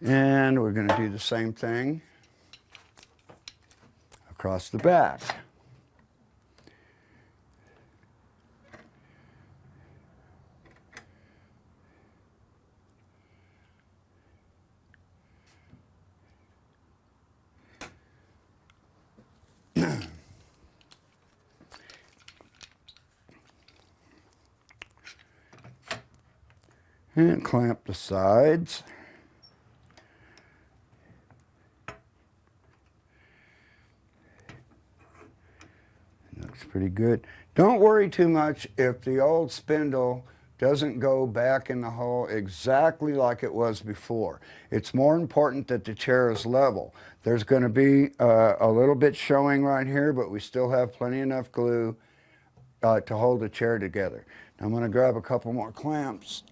And we're going to do the same thing across the back. And clamp the sides. Looks pretty good. Don't worry too much if the old spindle doesn't go back in the hole exactly like it was before. It's more important that the chair is level. There's going to be a little bit showing right here, but we still have plenty enough glue to hold the chair together. Now I'm going to grab a couple more clamps